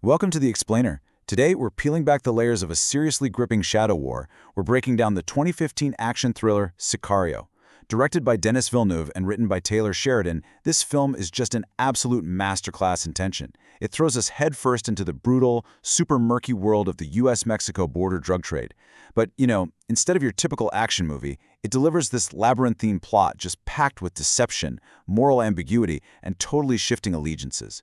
Welcome to The Explainer. Today, we're peeling back the layers of a seriously gripping shadow war. We're breaking down the 2015 action thriller Sicario. Directed by Denis Villeneuve and written by Taylor Sheridan, this film is just an absolute masterclass in tension. It throws us headfirst into the brutal, super murky world of the US-Mexico border drug trade. But, instead of your typical action movie, it delivers this labyrinthine plot just packed with deception, moral ambiguity, and totally shifting allegiances.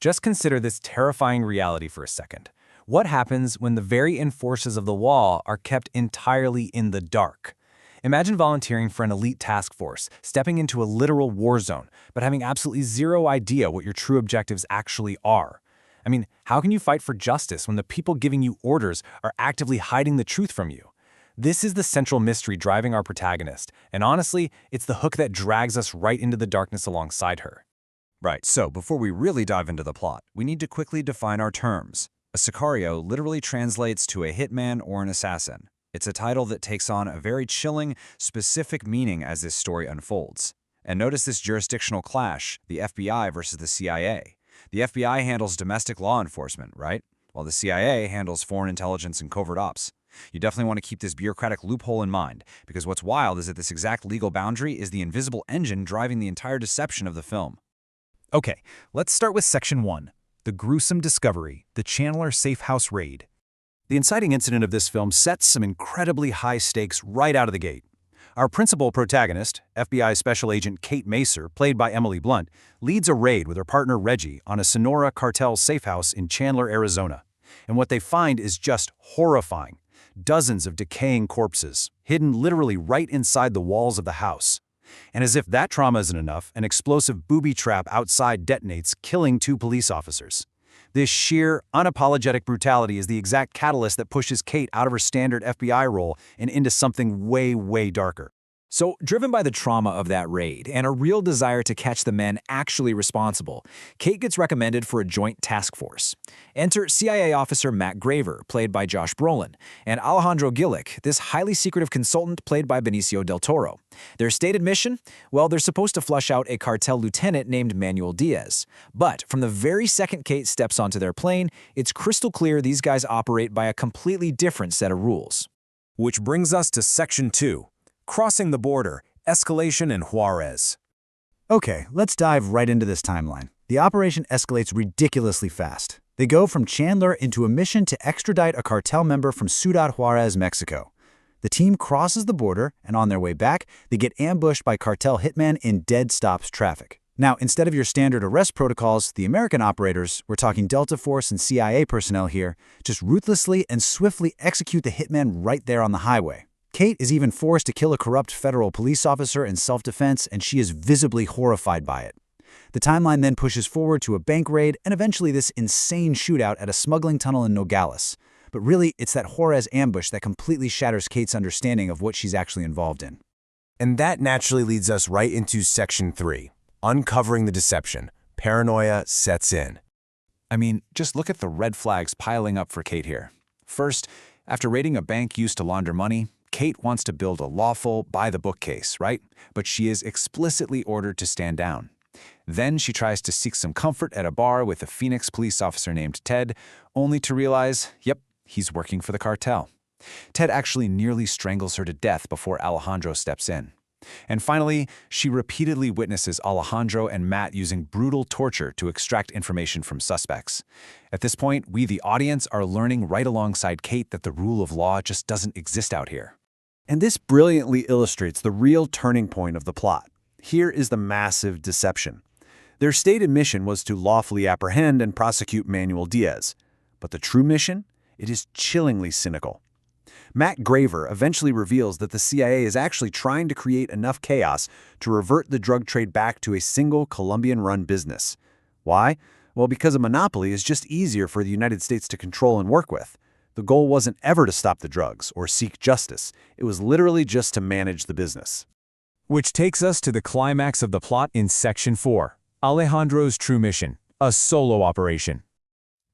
Just consider this terrifying reality for a second. What happens when the very enforcers of the law are kept entirely in the dark? Imagine volunteering for an elite task force, stepping into a literal war zone, but having absolutely zero idea what your true objectives actually are. I mean, how can you fight for justice when the people giving you orders are actively hiding the truth from you? This is the central mystery driving our protagonist, and honestly, it's the hook that drags us right into the darkness alongside her. Right, so before we really dive into the plot, we need to quickly define our terms. A Sicario literally translates to a hitman or an assassin. It's a title that takes on a very chilling, specific meaning as this story unfolds. And notice this jurisdictional clash, the FBI versus the CIA. The FBI handles domestic law enforcement, right? While the CIA handles foreign intelligence and covert ops. You definitely want to keep this bureaucratic loophole in mind, because what's wild is that this exact legal boundary is the invisible engine driving the entire deception of the film. Okay, let's start with Section 1, the gruesome discovery, the Chandler safe house raid. The inciting incident of this film sets some incredibly high stakes right out of the gate. Our principal protagonist, FBI Special Agent Kate Macer, played by Emily Blunt, leads a raid with her partner Reggie on a Sonora cartel safe house in Chandler, Arizona. And what they find is just horrifying. Dozens of decaying corpses, hidden literally right inside the walls of the house. And as if that trauma isn't enough, an explosive booby trap outside detonates, killing 2 police officers. This sheer, unapologetic brutality is the exact catalyst that pushes Kate out of her standard FBI role and into something way, way darker. So, driven by the trauma of that raid and a real desire to catch the men actually responsible, Kate gets recommended for a joint task force. Enter CIA officer Matt Graver, played by Josh Brolin, and Alejandro Gillick, this highly secretive consultant played by Benicio del Toro. Their stated mission? Well, they're supposed to flush out a cartel lieutenant named Manuel Diaz. But from the very second Kate steps onto their plane, it's crystal clear these guys operate by a completely different set of rules. Which brings us to Section 2. Crossing the border, escalation in Juarez. Okay, let's dive right into this timeline. The operation escalates ridiculously fast. They go from Chandler into a mission to extradite a cartel member from Ciudad Juarez, Mexico. The team crosses the border, and on their way back, they get ambushed by cartel hitmen in dead stops traffic. Now, instead of your standard arrest protocols, the American operators, we're talking Delta Force and CIA personnel here, just ruthlessly and swiftly execute the hitmen right there on the highway. Kate is even forced to kill a corrupt federal police officer in self-defense, and she is visibly horrified by it. The timeline then pushes forward to a bank raid and eventually this insane shootout at a smuggling tunnel in Nogales. But really, it's that Juarez ambush that completely shatters Kate's understanding of what she's actually involved in. And that naturally leads us right into Section 3, uncovering the deception. Paranoia sets in. I mean, just look at the red flags piling up for Kate here. First, after raiding a bank used to launder money, Kate wants to build a lawful, by-the-book case, right? But she is explicitly ordered to stand down. Then she tries to seek some comfort at a bar with a Phoenix police officer named Ted, only to realize, yep, he's working for the cartel. Ted actually nearly strangles her to death before Alejandro steps in. And finally, she repeatedly witnesses Alejandro and Matt using brutal torture to extract information from suspects. At this point, we, the audience, are learning right alongside Kate that the rule of law just doesn't exist out here. And this brilliantly illustrates the real turning point of the plot. Here is the massive deception. Their stated mission was to lawfully apprehend and prosecute Manuel Diaz. But the true mission? It is chillingly cynical. Matt Graver eventually reveals that the CIA is actually trying to create enough chaos to revert the drug trade back to a single Colombian-run business. Why? Well, because a monopoly is just easier for the United States to control and work with. The goal wasn't ever to stop the drugs or seek justice. It was literally just to manage the business. Which takes us to the climax of the plot in Section 4, Alejandro's true mission, a solo operation.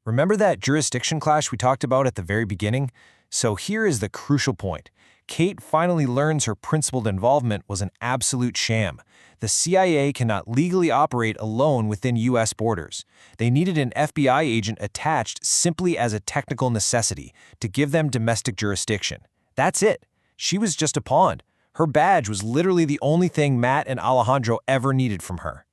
Remember that jurisdiction clash we talked about at the very beginning? So here is the crucial point. Kate finally learns her principled involvement was an absolute sham. The CIA cannot legally operate alone within U.S. borders. They needed an FBI agent attached simply as a technical necessity to give them domestic jurisdiction. That's it. She was just a pawn. Her badge was literally the only thing Matt and Alejandro ever needed from her.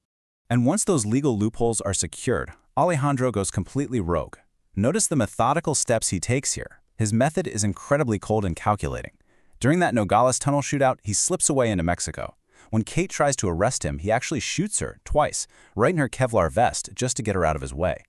And once those legal loopholes are secured, Alejandro goes completely rogue. Notice the methodical steps he takes here. His method is incredibly cold and calculating. During that Nogales tunnel shootout, he slips away into Mexico. When Kate tries to arrest him, he actually shoots her twice, right in her Kevlar vest, just to get her out of his way.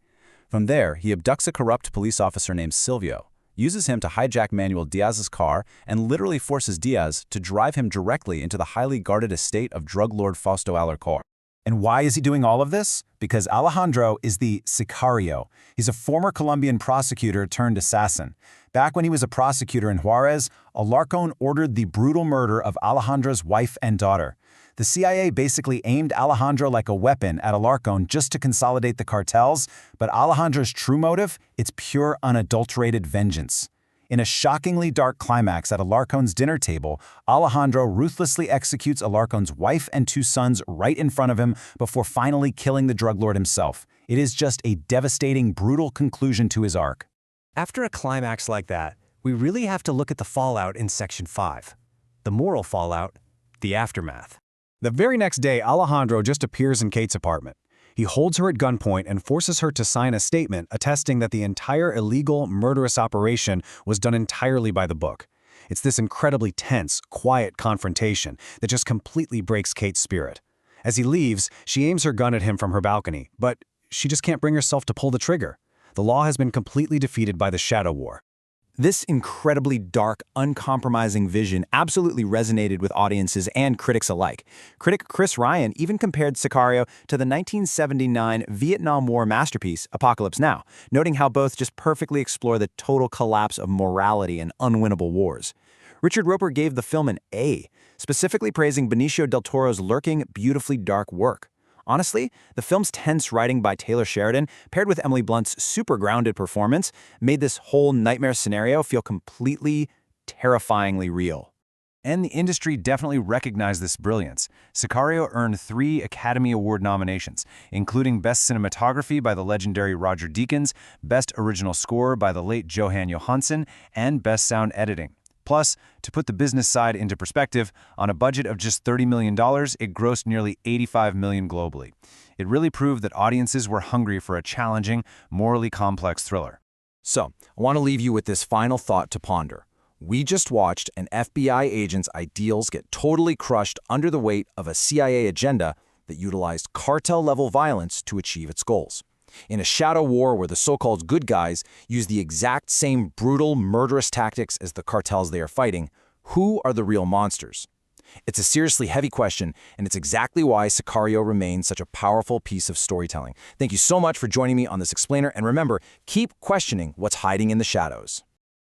From there, he abducts a corrupt police officer named Silvio, uses him to hijack Manuel Diaz's car, and literally forces Diaz to drive him directly into the highly guarded estate of drug lord Fausto Alarcor. And why is he doing all of this? Because Alejandro is the Sicario. He's a former Colombian prosecutor turned assassin. Back when he was a prosecutor in Juarez, Alarcon ordered the brutal murder of Alejandro's wife and daughter. The CIA basically aimed Alejandro like a weapon at Alarcon just to consolidate the cartels, but Alejandro's true motive? It's pure unadulterated vengeance. In a shockingly dark climax at Alarcon's dinner table, Alejandro ruthlessly executes Alarcon's wife and 2 sons right in front of him before finally killing the drug lord himself. It is just a devastating, brutal conclusion to his arc. After a climax like that, we really have to look at the fallout in Section 5. The moral fallout, the aftermath. The very next day, Alejandro just appears in Kate's apartment. He holds her at gunpoint and forces her to sign a statement attesting that the entire illegal, murderous operation was done entirely by the book. It's this incredibly tense, quiet confrontation that just completely breaks Kate's spirit. As he leaves, she aims her gun at him from her balcony, but she just can't bring herself to pull the trigger. The law has been completely defeated by the Shadow War. This incredibly dark, uncompromising vision absolutely resonated with audiences and critics alike. Critic Chris Ryan even compared Sicario to the 1979 Vietnam War masterpiece, Apocalypse Now, noting how both just perfectly explore the total collapse of morality and unwinnable wars. Richard Roper gave the film an A, specifically praising Benicio del Toro's lurking, beautifully dark work. Honestly, the film's tense writing by Taylor Sheridan, paired with Emily Blunt's super grounded performance, made this whole nightmare scenario feel completely, terrifyingly real. And the industry definitely recognized this brilliance. Sicario earned 3 Academy Award nominations, including Best Cinematography by the legendary Roger Deakins, Best Original Score by the late Johan Johansson, and Best Sound Editing. Plus, to put the business side into perspective, on a budget of just $30 million, it grossed nearly $85 million globally. It really proved that audiences were hungry for a challenging, morally complex thriller. So, I want to leave you with this final thought to ponder. We just watched an FBI agent's ideals get totally crushed under the weight of a CIA agenda that utilized cartel-level violence to achieve its goals. In a shadow war where the so-called good guys use the exact same brutal, murderous tactics as the cartels they are fighting, who are the real monsters? It's a seriously heavy question, and it's exactly why Sicario remains such a powerful piece of storytelling. Thank you so much for joining me on this explainer, and remember, keep questioning what's hiding in the shadows.